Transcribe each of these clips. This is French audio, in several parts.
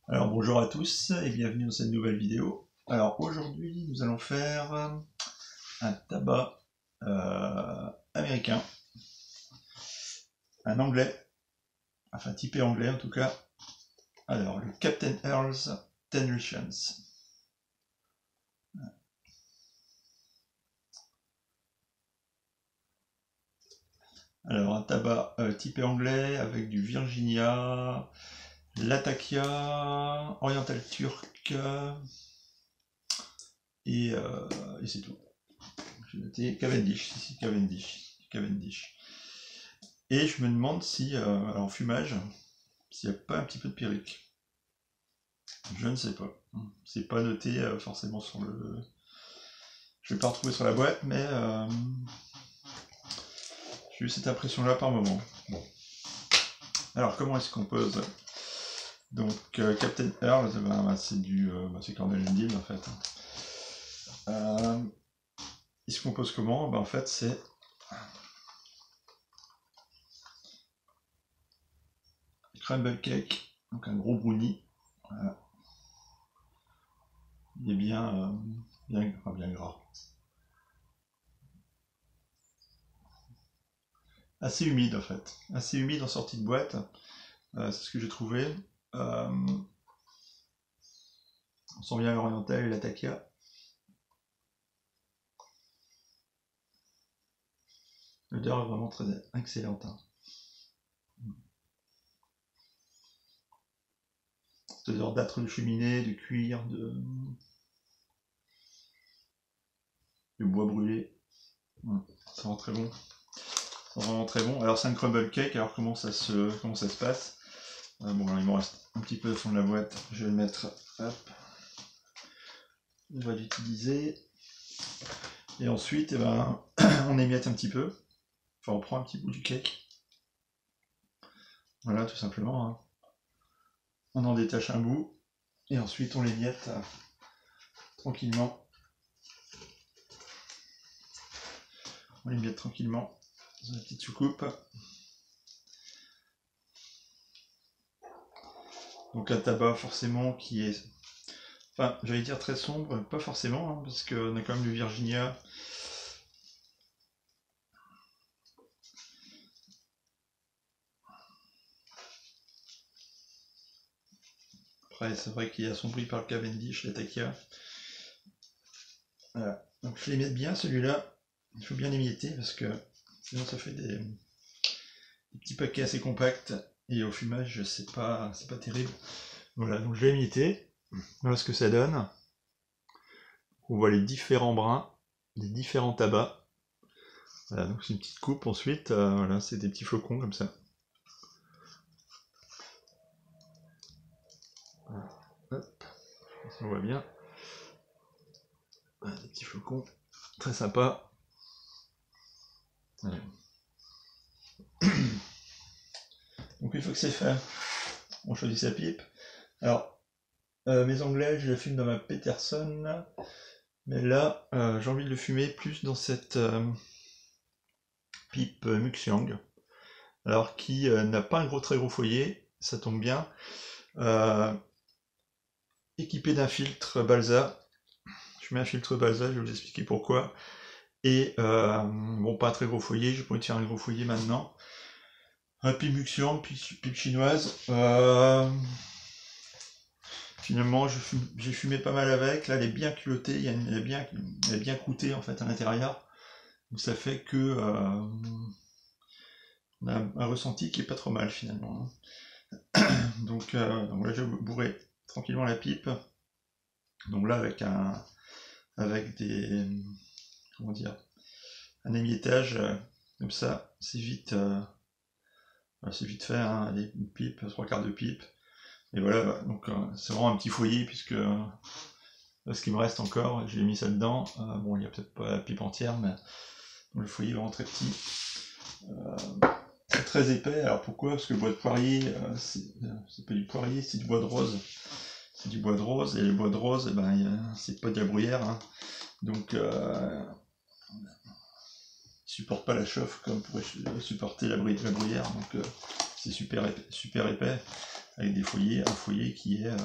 Alors bonjour à tous et bienvenue dans cette nouvelle vidéo. Alors aujourd'hui nous allons faire un tabac américain, un anglais, enfin typé anglais en tout cas. Alors le Captain Earl's Tenricians. Alors un tabac typé anglais avec du Virginia, Latakia, Oriental Turk et, euh, et c'est tout. J'ai noté Cavendish, si, Cavendish. Et je me demande si, en fumage, s'il n'y a pas un petit peu de pyrrique. Je ne sais pas. C'est pas noté forcément sur le. Je vais pas retrouver sur la boîte, mais j'ai eu cette impression-là par moment. Bon. Alors comment est-ce qu'on pose? Donc Captain Earl, c'est du, c'est Cornell Deal en fait. Il se compose comment? En fait c'est crumble cake, donc un gros brownie. Voilà. Il est bien gras. Assez humide en fait, assez humide en sortie de boîte, c'est ce que j'ai trouvé. On sent bien l'oriental et la takia. L'odeur est vraiment très excellente. Hein. Cette odeur d'âtre de cheminée, de cuir, de bois brûlé. C'est vraiment très bon. C'est vraiment très bon. Alors c'est un crumble cake, alors comment ça se passe? Bon alors, il me reste un petit peu au fond de la boîte, je vais le mettre, hop, on va l'utiliser. Et ensuite, on émiette un petit peu, enfin on prend un petit bout du cake. Voilà, tout simplement. Hein. On en détache un bout, et ensuite on l'émiette tranquillement. On l'émiette tranquillement dans une petite soucoupe. Donc un tabac forcément qui est, enfin j'allais dire très sombre, pas forcément, hein, parce qu'on a quand même du Virginia. Après c'est vrai qu'il est assombri par le Cavendish, la Takia. Voilà. Donc je l'émiette bien celui-là, il faut bien l'émietter parce que sinon ça fait des petits paquets assez compacts et au fumage c'est pas terrible. Voilà, donc je l'ai émietté, voilà ce que ça donne. On voit les différents brins, les différents tabacs. Voilà, donc c'est une petite coupe ensuite, voilà, c'est des petits flocons comme ça. Voilà. Hop, on voit bien. Voilà, des petits flocons, très sympa. Voilà. Donc une fois que c'est fait, on choisit sa pipe. Alors, mes anglais, je le fume dans ma Peterson, mais là, j'ai envie de le fumer plus dans cette pipe Muxiang, alors qui n'a pas un très gros foyer, ça tombe bien, équipé d'un filtre Balsa. Je mets un filtre Balsa, je vais vous expliquer pourquoi. Et bon, pas un très gros foyer, j'ai pas envie de faire un gros foyer maintenant. Un pipe Muxiang, pipe chinoise. Finalement, j'ai fumé pas mal avec. Là, elle est bien culottée, elle est bien croûtée en fait à l'intérieur. Donc ça fait que on a un ressenti qui est pas trop mal finalement. Donc là, je vais bourrer tranquillement la pipe. Donc là, avec des, comment dire, un émiettage comme ça, c'est vite fait. Hein, une pipe, 3/4 de pipe. Et voilà, donc c'est vraiment un petit foyer puisque ce qui me reste encore, j'ai mis ça dedans. Bon, il n'y a peut-être pas la pipe entière, mais le foyer est vraiment très petit. C'est très épais. Alors pourquoi? Parce que le bois de poirier, c'est pas du poirier, c'est du bois de rose. C'est du bois de rose, et le bois de rose, c'est pas de la bruyère. Hein. Donc, il supporte pas la chauffe comme pourrait supporter la bruyère. Donc, c'est super épais. avec des foyers, un foyer qui est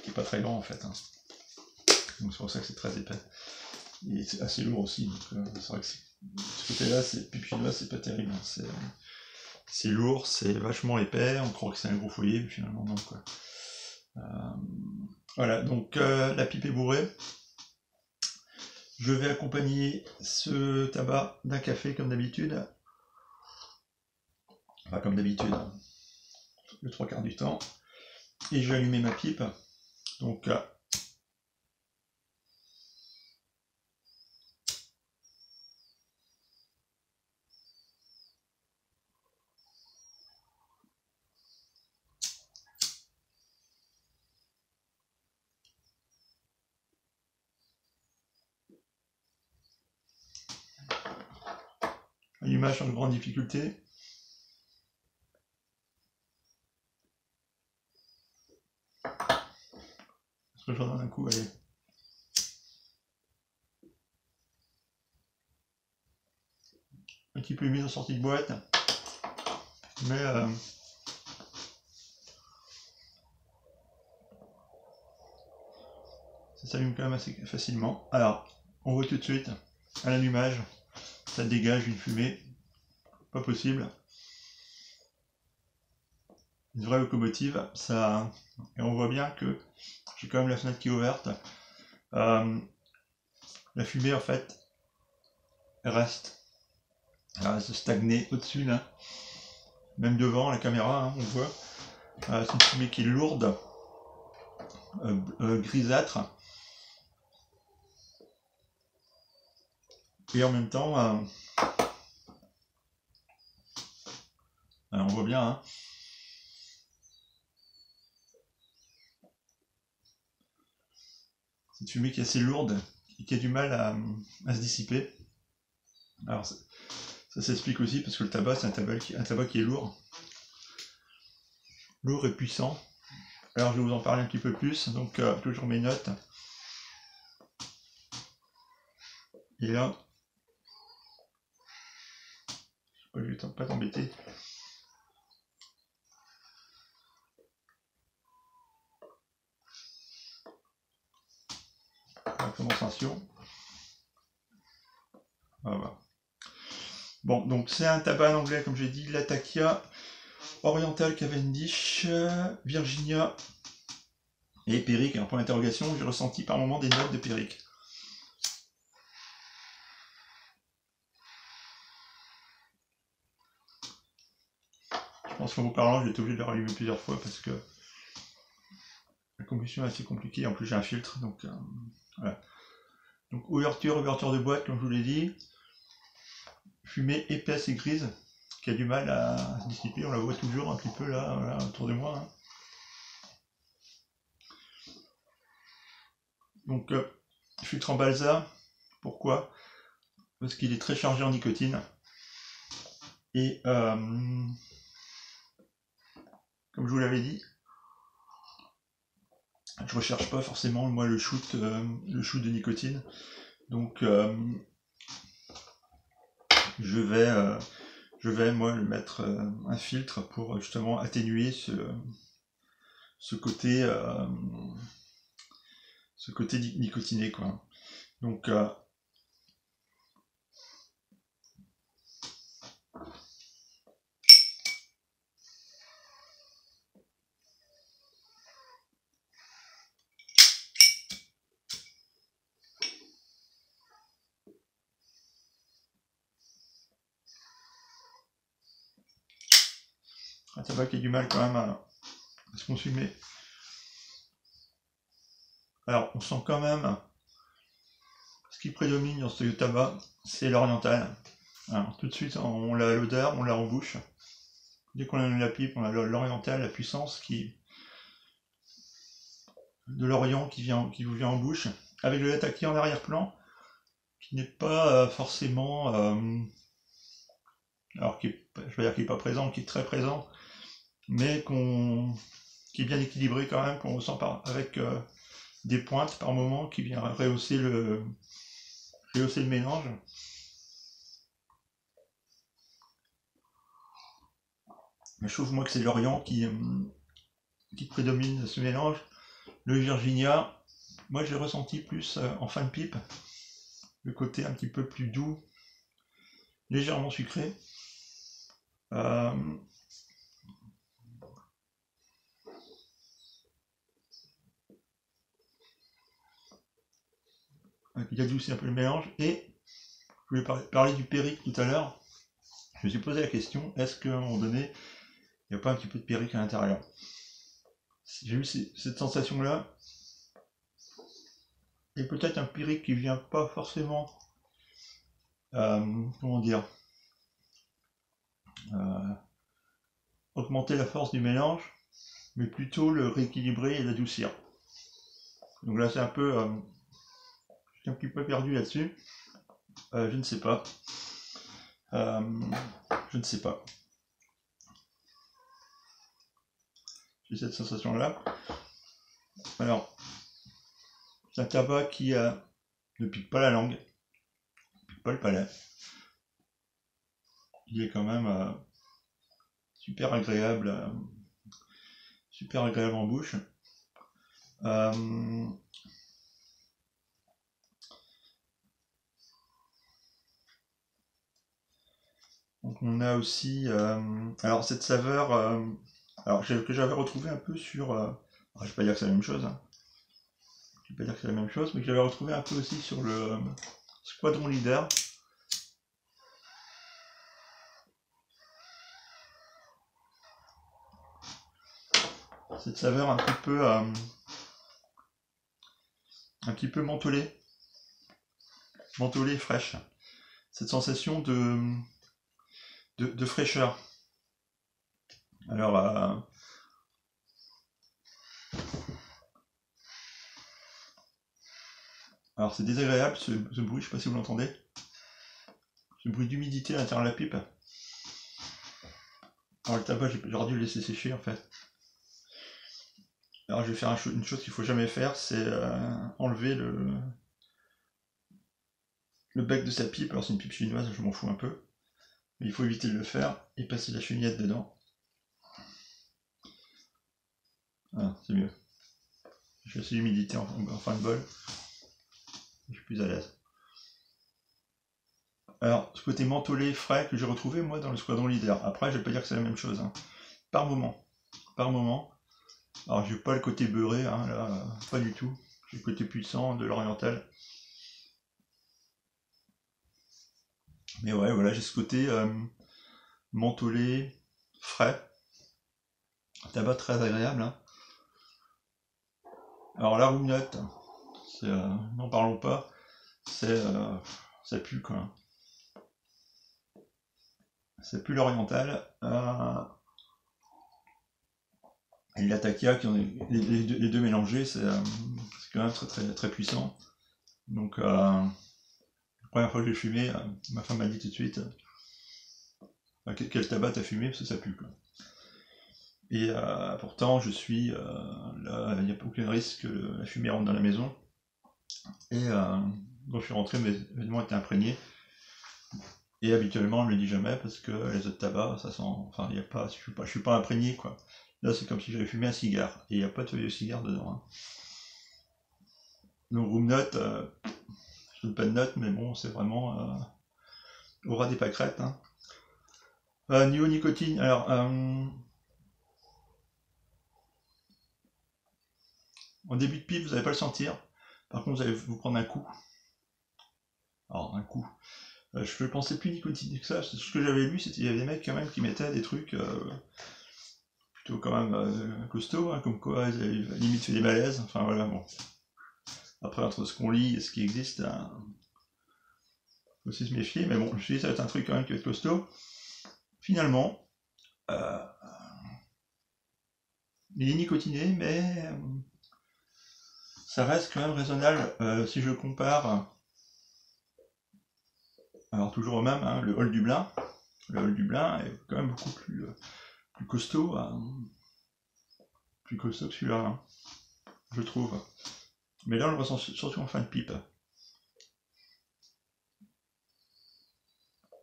qui est pas très grand en fait. Hein. Donc c'est pour ça que c'est très épais. Et c'est assez lourd aussi, donc c'est vrai que ce côté-là, c'est pupille-là, c'est pas terrible. Hein. C'est lourd, c'est vachement épais, on croit que c'est un gros foyer, mais finalement non quoi. Voilà, donc la pipe est bourrée. Je vais accompagner ce tabac d'un café comme d'habitude. Enfin comme d'habitude, hein, le 3/4 du temps. Et je vais allumer ma pipe. Donc allumage sans grande difficulté. Est-ce que j'en donne un coup, allez. Un petit peu humide en sortie de boîte. Mais ça s'allume quand même assez facilement. Alors, on voit tout de suite, à l'allumage, ça dégage une fumée. Pas possible. Une vraie locomotive. Ça... Et on voit bien que j'ai quand même la fenêtre qui est ouverte. La fumée, en fait, elle reste stagnée au-dessus, là. Même devant la caméra, hein, on voit. C'est une fumée qui est lourde, grisâtre. Et en même temps, on voit bien, hein, cette fumée qui est assez lourde et qui a du mal à se dissiper. Alors ça s'explique aussi parce que le tabac, c'est un tabac qui est lourd et puissant. Alors je vais vous en parler un petit peu plus, donc toujours mes notes. Et là, je vais pas t'embêter. La condensation. Voilà. Bon, donc c'est un tabac en anglais, comme j'ai dit, Latakia, Oriental Cavendish, Virginia et Perique. Un point d'interrogation, j'ai ressenti par moment des notes de Perique. Je pense qu'en vous parlant, j'ai été obligé de le rallumer plusieurs fois parce que la combustion est assez compliquée. En plus, j'ai un filtre, donc voilà. Donc ouverture de boîte, comme je vous l'ai dit. Fumée épaisse et grise qui a du mal à se dissiper. On la voit toujours un petit peu là, voilà, autour de moi. Hein. Donc filtre en balsa. Pourquoi? Parce qu'il est très chargé en nicotine. Et comme je vous l'avais dit, je recherche pas forcément moi le shoot de nicotine. Donc je vais moi le mettre un filtre pour justement atténuer ce côté nicotiné quoi. Donc un tabac qui a du mal quand même à se consumer. Alors on sent quand même ce qui prédomine dans ce tabac, c'est l'oriental. Alors tout de suite on a l'odeur, on l'a en bouche. Dès qu'on allume la pipe, on a l'oriental, la puissance de l'Orient qui vous vient en bouche, avec le Latakia en arrière-plan, qui n'est pas forcément, alors je vais dire qu'il n'est pas présent, qui est très présent, mais qui est bien équilibré quand même, qu'on ressent avec des pointes par moment qui vient rehausser le mélange. Mais je trouve moi que c'est l'Orient qui prédomine ce mélange. Le Virginia, moi j'ai ressenti plus en fin de pipe, le côté un petit peu plus doux, légèrement sucré. Il adoucit un peu le mélange. Et je voulais parler du Périque tout à l'heure. Je me suis posé la question, est-ce qu'à un moment donné, il n'y a pas un petit peu de Périque à l'intérieur? J'ai eu cette sensation-là. Et peut-être un Périque qui vient pas forcément, comment dire, augmenter la force du mélange, mais plutôt le rééquilibrer et l'adoucir. Donc là c'est un peu, je suis un petit peu perdu là-dessus. Je ne sais pas. Je ne sais pas. J'ai cette sensation-là. Alors, c'est un tabac qui ne pique pas la langue, ne pique pas le palais. Il est quand même super agréable en bouche. Donc on a aussi, alors cette saveur, que j'avais retrouvé un peu sur, je vais pas dire que c'est la même chose, hein. Je vais pas dire que c'est la même chose, mais que j'avais retrouvé un peu aussi sur le Squadron Leader. Cette saveur un petit peu mentholée fraîche. Cette sensation de fraîcheur. Alors, c'est désagréable ce bruit, je sais pas si vous l'entendez. Ce bruit d'humidité à l'intérieur de la pipe. Alors le tabac, j'aurais dû le laisser sécher en fait. Alors je vais faire une chose qu'il faut jamais faire, c'est enlever le bec de sa pipe. Alors c'est une pipe chinoise, je m'en fous un peu. Mais il faut éviter de le faire et passer la chenillette dedans. Ah, c'est mieux. J'ai assez d'humidité en fin de bol. Je suis plus à l'aise. Alors, ce côté mentholé frais que j'ai retrouvé moi dans le Squadron Leader. Après, je vais pas dire que c'est la même chose, hein. Par moment. Alors, j'ai pas le côté beurré, hein, là, pas du tout. J'ai le côté puissant de l'oriental. Mais ouais, voilà, j'ai ce côté mentholé, frais. Un tabac très agréable, hein. Alors, la Room Nut, n'en parlons pas. Ça pue, quoi. Ça pue l'oriental. Et l'Atakia, les deux mélangés, c'est quand même très, très, très puissant. Donc, la première fois que j'ai fumé, ma femme m'a dit tout de suite quel tabac t'as fumé, parce que ça pue, quoi. Et pourtant, je suis là, il n'y a aucun risque que la fumée rentre dans la maison. Et quand je suis rentré, mes vêtements étaient imprégnés. Et habituellement, on ne me le dit jamais parce que les autres tabacs, ça sent. Enfin, il y a pas, je suis pas imprégné, quoi. Là, c'est comme si j'avais fumé un cigare. Et il n'y a pas de feuille de cigare dedans, hein. Donc, Room Nut, je donne pas de notes, mais bon, c'est vraiment aura des pâquerettes, hein. Niveau nicotine, alors, en début de pipe, vous n'allez pas le sentir. Par contre, vous allez vous prendre un coup. Alors, un coup. Je pensais plus nicotine que ça. Ce que j'avais lu, c'était qu'il y avait des mecs quand même qui mettaient des trucs plutôt quand même costauds, hein, comme quoi ils avaient limite fait des malaises. Enfin voilà, bon. Après, entre ce qu'on lit et ce qui existe, faut aussi se méfier. Mais bon, je me suis dit, ça va être un truc quand même qui va être costaud. Finalement, il est nicotiné, mais ça reste quand même raisonnable si je compare. Alors toujours au même, hein, le Hall Dublin. Le Hall Dublin est quand même beaucoup plus costaud, plus costaud que celui-là, hein, je trouve. Mais là on le ressent surtout en fin de pipe.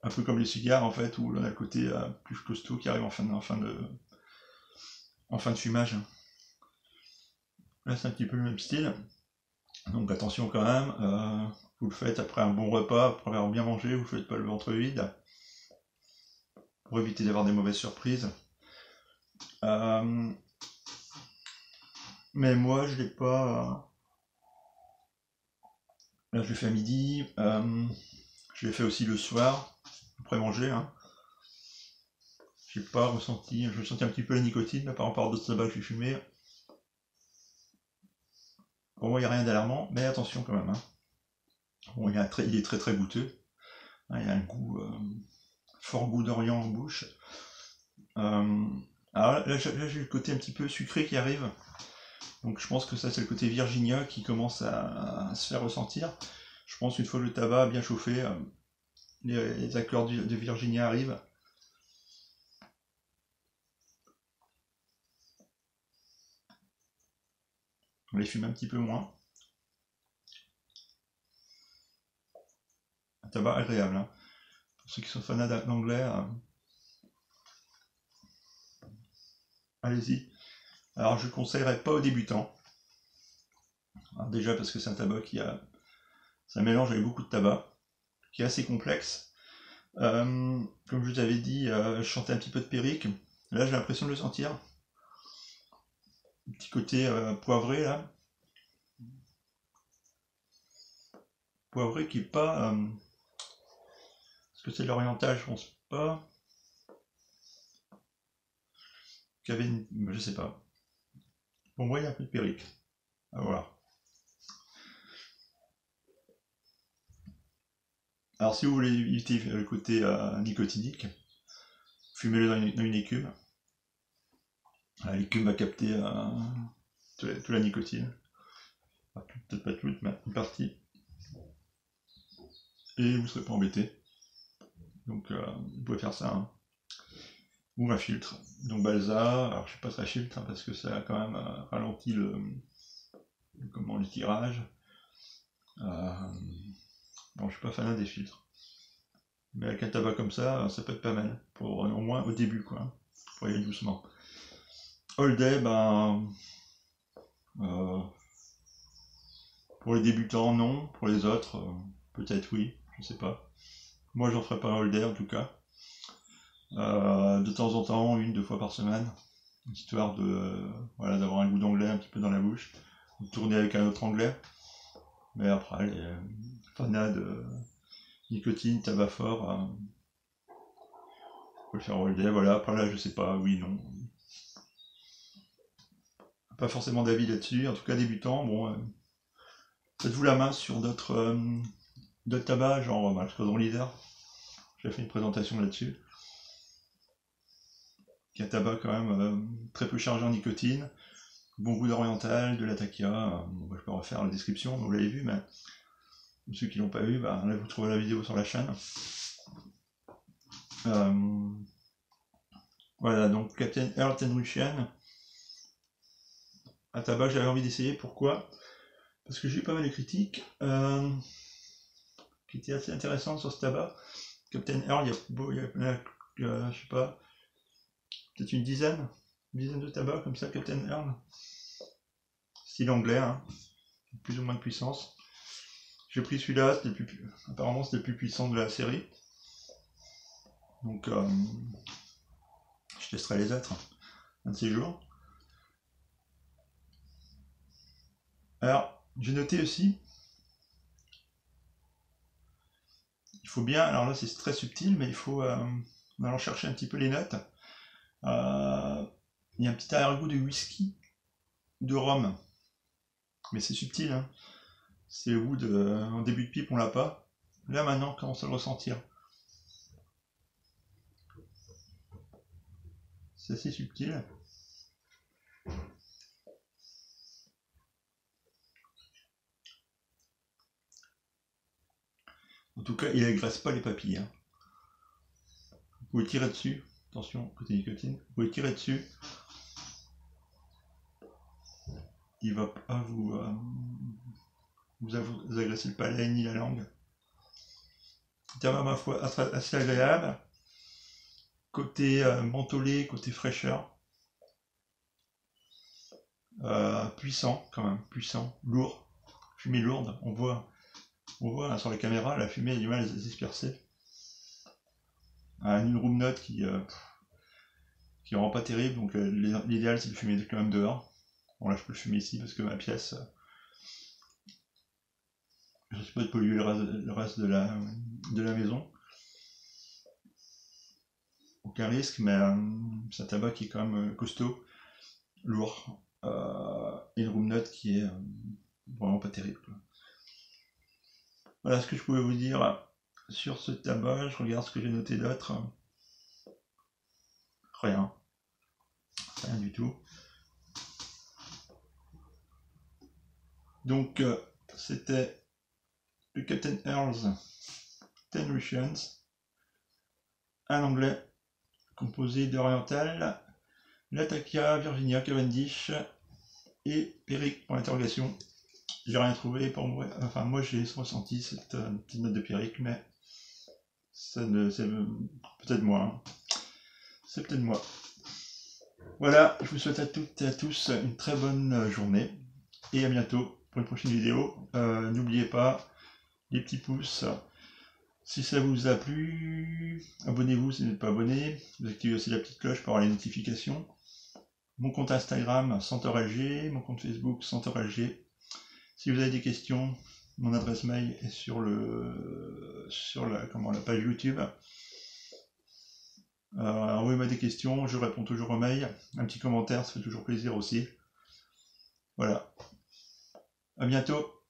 un peu comme les cigares en fait, où on a le côté plus costaud qui arrive en fin de fumage. Là c'est un petit peu le même style, donc attention quand même, vous le faites après un bon repas, après avoir bien mangé, vous ne faites pas le ventre vide, pour éviter d'avoir des mauvaises surprises. Mais moi je l'ai pas... Là je l'ai fait à midi, je l'ai fait aussi le soir, après manger. Hein. J'ai pas ressenti, je sentais un petit peu la nicotine, mais par rapport à d'autres tabacs que j'ai fumé. Pour moi il n'y a rien d'alarmant, mais attention quand même. Hein. Bon, il est très très goûteux, hein, il y a un goût, fort goût d'Orient en bouche. Alors là j'ai le côté un petit peu sucré qui arrive, donc je pense que ça c'est le côté Virginia qui commence à se faire ressentir. Je pense qu'une fois le tabac bien chauffé, les accords de Virginia arrivent. On les fume un petit peu moins. Un tabac agréable. Hein. Pour ceux qui sont fans d'anglais, allez-y. Alors je ne conseillerais pas aux débutants. Alors, déjà parce que c'est un tabac qui a... C'est un mélange avec beaucoup de tabac, qui est assez complexe. Comme je vous avais dit, je chantais un petit peu de Périque. Là j'ai l'impression de le sentir. Un petit côté poivré là. Poivré qui est pas... Est-ce que c'est de l'oriental? Je pense pas. Qu'il y avait une... Je sais pas. Pour moi il y a un peu de Périque. Ah, voilà. Alors si vous voulez éviter le côté nicotinique, fumez-le dans une écume. L'écume va capter toute la nicotine. Peut-être pas toute, mais une partie. Et vous ne serez pas embêté. Donc vous pouvez faire ça. Hein. Ou un filtre. Donc balsa, alors je ne suis pas très filtre hein, parce que ça a quand même ralenti le tirage. Bon, je suis pas fan des filtres. Mais avec un tabac comme ça peut être pas mal. Pour au moins au début quoi. Pour y aller doucement. All day, pour les débutants, non. Pour les autres, peut-être oui. Je sais pas. Moi, j'en ferai pas all day en tout cas. De temps en temps, 1-2 fois par semaine. Histoire de voilà, d'avoir un goût d'anglais un petit peu dans la bouche. Ou tourner avec un autre anglais. Mais après, les fanats de nicotine, tabac fort, faut le faire all day. Voilà, après là, je sais pas, oui, non. Pas forcément d'avis là-dessus. En tout cas, débutant, bon. Faites-vous la main sur d'autres tabacs, genre le Squadron Leader. J'ai fait une présentation là-dessus. Qui est un tabac quand même très peu chargé en nicotine. Bon goût d'oriental, de l'Atakia. Bon, je peux refaire la description, vous l'avez vu, mais ceux qui l'ont pas vu, là vous trouvez la vidéo sur la chaîne. Voilà, donc Captain Earl Tenruchian. Un tabac que j'avais envie d'essayer, pourquoi? Parce que j'ai eu pas mal de critiques qui étaient assez intéressantes sur ce tabac. Captain Earl, il y a je sais pas, peut-être une dizaine de tabacs comme ça, Captain Earl. Style anglais, hein, plus ou moins de puissance. J'ai pris celui-là, apparemment c'était le plus puissant de la série. Donc je testerai les autres un de ces jours. Alors, j'ai noté aussi, il faut bien, alors là c'est très subtil, mais il faut, en allant chercher un petit peu les notes, il y a un petit arrière-goût de whisky, de rhum, mais c'est subtil, hein. C'est le goût en début de pipe on l'a pas, là maintenant on commence à le ressentir. C'est assez subtil. En tout cas, il agresse pas les papilles. Hein. Vous pouvez tirer dessus. Attention, côté nicotine. Vous pouvez tirer dessus. Il va pas vous agresser le palais ni la langue. terme à ma foi assez agréable. Côté mentholé, côté fraîcheur. Puissant quand même, puissant, lourd, fumée lourde. On voit là, sur la caméra, la fumée a du mal à se disperser. Une room note qui rend pas terrible, donc l'idéal c'est de fumer quand même dehors. Bon là je peux le fumer ici parce que ma pièce, je risque pas de polluer le reste de la maison. Aucun risque, mais c'est un tabac qui est quand même costaud, lourd, et une room note qui est vraiment pas terrible. Voilà ce que je pouvais vous dire sur ce tabac. Je regarde ce que j'ai noté d'autre. Rien du tout. Donc c'était le Captain Earl's 10 Russians, un anglais composé d'Oriental, Latakia, Virginia, Cavendish et Péric pour l'interrogation. J'ai rien trouvé pour moi. Enfin, moi j'ai ressenti cette petite note de Péric, mais c'est peut-être moi. Hein. C'est peut-être moi. Voilà, je vous souhaite à toutes et à tous une très bonne journée et à bientôt pour une prochaine vidéo. N'oubliez pas les petits pouces. Si ça vous a plu, abonnez-vous si vous n'êtes pas abonné. Vous activez aussi la petite cloche pour avoir les notifications. Mon compte Instagram, CenteurLG, mon compte Facebook, CenteurLG. Si vous avez des questions, mon adresse mail est sur la page YouTube. Envoyez-moi des questions, je réponds toujours aux mails. Un petit commentaire, ça fait toujours plaisir aussi. Voilà. À bientôt.